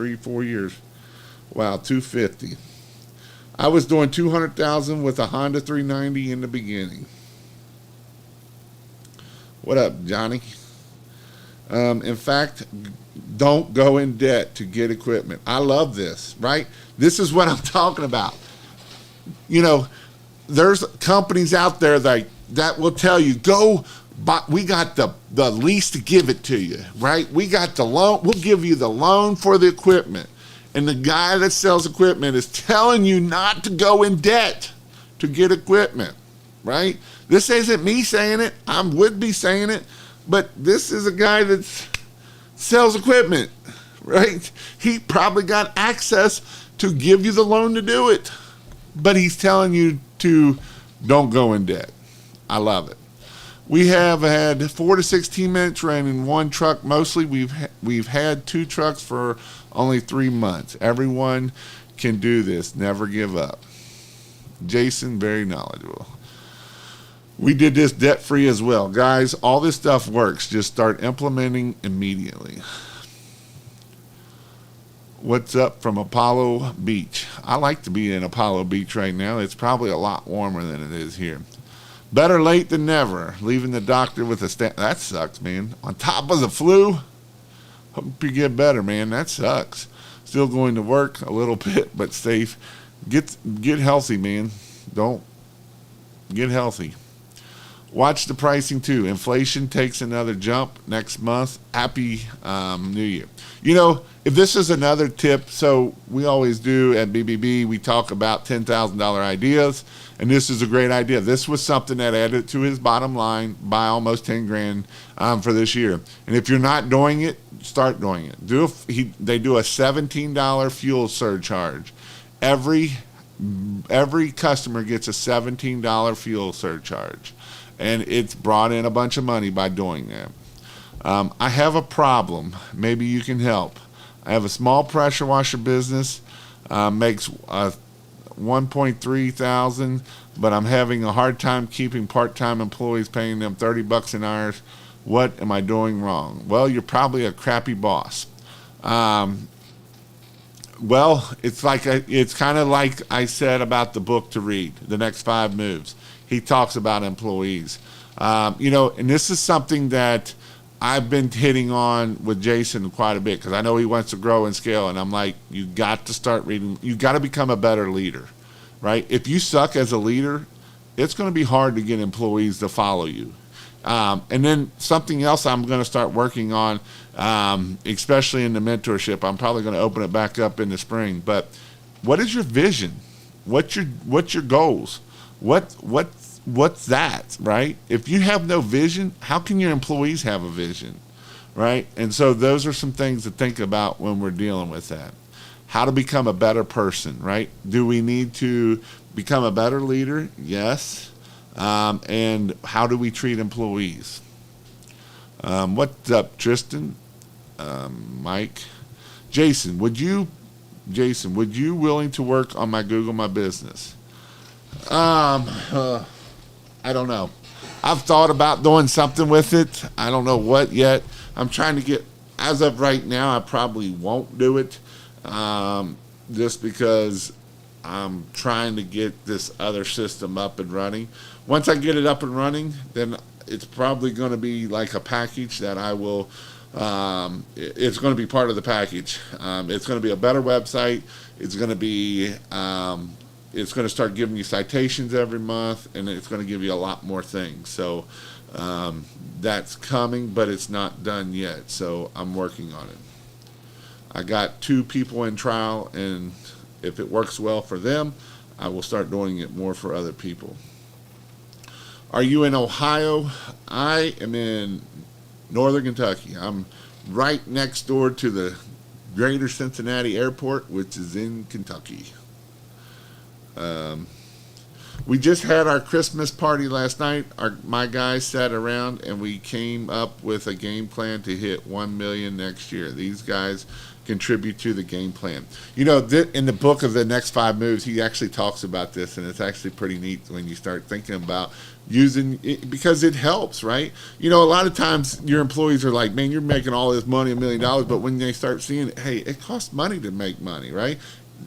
Wow, 250. I was doing 200,000 with a Honda 390 in the beginning. What up, Johnny? In fact, don't go in debt to get equipment. I love this, right? This is what I'm talking about. You know, there's companies out there that will tell you, go buy, we got the lease to give it to you, right? We got the loan. We'll give you the loan for the equipment. And the guy that sells equipment is telling you not to go in debt to get equipment, right? This isn't me saying it. I would be saying it. But this is a guy that sells equipment, right? He probably got access to give you the loan to do it. But he's telling you to don't go in debt. I love it. We have had 4 to 16 minutes running one truck. Mostly, we've had 2 trucks for only 3 months. Everyone can do this. Never give up. Jason, very knowledgeable. We did this debt free as well, guys. All this stuff works. Just start implementing immediately. What's up from Apollo Beach? I like to be in Apollo Beach right now. It's probably a lot warmer than it is here. Better late than never. Leaving the doctor with a that sucks, man. On top of the flu. Hope you get better, man. That sucks. Still going to work a little bit, but safe. Get healthy, man. Don't get healthy. Watch the pricing too. Inflation takes another jump next month. Happy New Year. You know, if this is another tip, so we always do at BBB, we talk about $10,000 ideas, and this is a great idea. This was something that added to his bottom line by almost 10 grand for this year. And if you're not doing it, start doing it. They do a $17 fuel surcharge. Every customer gets a $17 fuel surcharge. And it's brought in a bunch of money by doing that. I have a problem. Maybe you can help. I have a small pressure washer business, makes 1.3 thousand, but I'm having a hard time keeping part-time employees, paying them $30 an hour. What am I doing wrong? Well, you're probably a crappy boss. Well, it's kind of like I said about the book to read, The Next 5 Moves. He talks about employees. And this is something that I've been hitting on with Jason quite a bit because I know he wants to grow and scale. And I'm like, you got to start reading. You got to become a better leader, right? If you suck as a leader, it's going to be hard to get employees to follow you. And then something else I'm going to start working on, especially in the mentorship. I'm probably going to open it back up in the spring. But what is your vision? What's your goals? What's that, right? If you have no vision, how can your employees have a vision, right? And so those are some things to think about when we're dealing with that. How to become a better person, right? Do we need to become a better leader? Yes. And how do we treat employees? What's up, Tristan? Mike? Jason, would you willing to work on my Google My Business? I don't know. I've thought about doing something with it. I don't know what yet. I'm trying to get, as of right now, I probably won't do it, just because I'm trying to get this other system up and running. Once I get it up and running, then it's probably going to be like a package that I will, it's going to be part of the package. It's going to be a better website. It's going to be, it's going to start giving you citations every month, and it's going to give you a lot more things. So that's coming, but it's not done yet. So I'm working on it. I got 2 people in trial, and if it works well for them, I will start doing it more for other people. Are you in Ohio? I am in northern Kentucky. I'm right next door to the Greater Cincinnati Airport, which is in Kentucky. We just had our Christmas party last night. My guys sat around and we came up with a game plan to hit 1 million next year. These guys contribute to the game plan. You know, in the book of The Next 5 Moves, he actually talks about this, and it's actually pretty neat when you start thinking about using it, because it helps, right? You know, a lot of times your employees are like, man, you're making all this money, $1 million, but when they start seeing it, hey, it costs money to make money, right?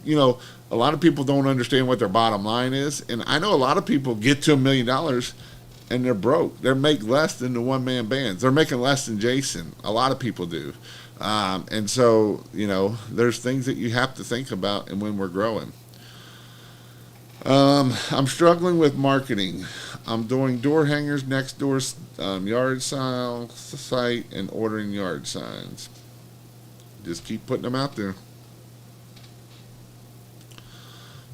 You know, a lot of people don't understand what their bottom line is, and I know a lot of people get to $1 million and they're broke. They make less than the one-man bands. They're making less than Jason. A lot of people do. And so, you know, there's things that you have to think about and when we're growing. I'm struggling with marketing. I'm doing door hangers, next door yard sign site, and ordering yard signs. Just keep putting them out there.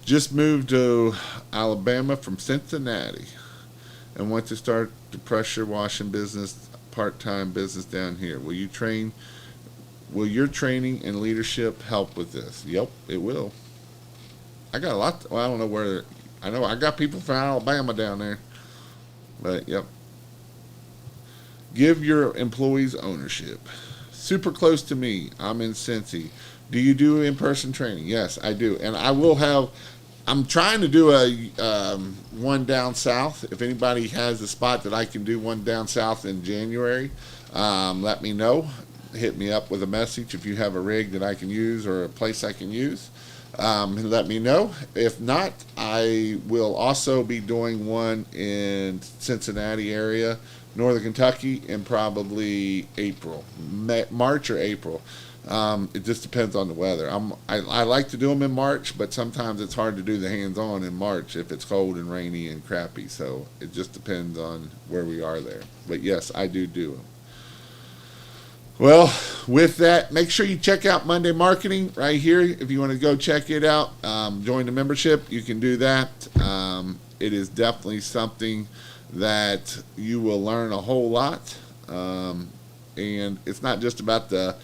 Just moved to Alabama from Cincinnati and want to start the pressure washing business, part-time business down here. Will your training and leadership help with this? Yep, it will. I got a lot. Well, I don't know where. I know I got people from Alabama down there, but yep. Give your employees ownership. Super close to me. I'm in Cincy. Do you do in-person training? Yes, I do. And I will have, I'm trying to do a one down south. If anybody has a spot that I can do one down south in January, let me know. Hit me up with a message if you have a rig that I can use or a place I can use. Let me know. If not, I will also be doing one in Cincinnati area, Northern Kentucky, in probably April, March or April. It just depends on the weather. I like to do them in March, but sometimes it's hard to do the hands-on in March if it's cold and rainy and crappy. So it just depends on where we are there. But yes, I do them. Well, with that, make sure you check out Monday Marketing right here. If you want to go check it out, join the membership, you can do that. It is definitely something that you will learn a whole lot. And it's not just about the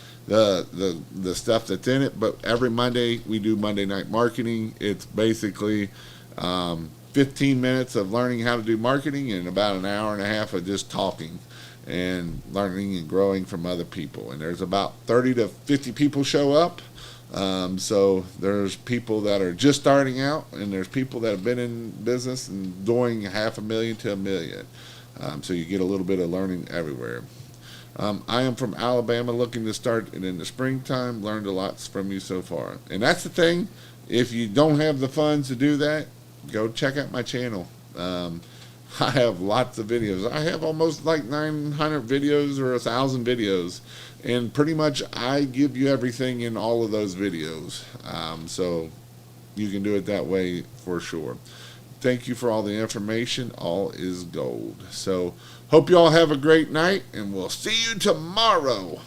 stuff that's in it, but every Monday we do Monday Night Marketing. It's basically 15 minutes of learning how to do marketing and about an hour and a half of just talking and learning and growing from other people. And there's about 30 to 50 people show up. So there's people that are just starting out, and there's people that have been in business and doing $500,000 to $1 million. So you get a little bit of learning everywhere. I am from Alabama, looking to start it in the springtime. Learned a lot from you so far. And that's the thing. If you don't have the funds to do that, go check out my channel. I have lots of videos. I have almost like 900 videos or 1,000 videos. And pretty much I give you everything in all of those videos. So you can do it that way for sure. Thank you for all the information. All is gold. So hope you all have a great night, and we'll see you tomorrow.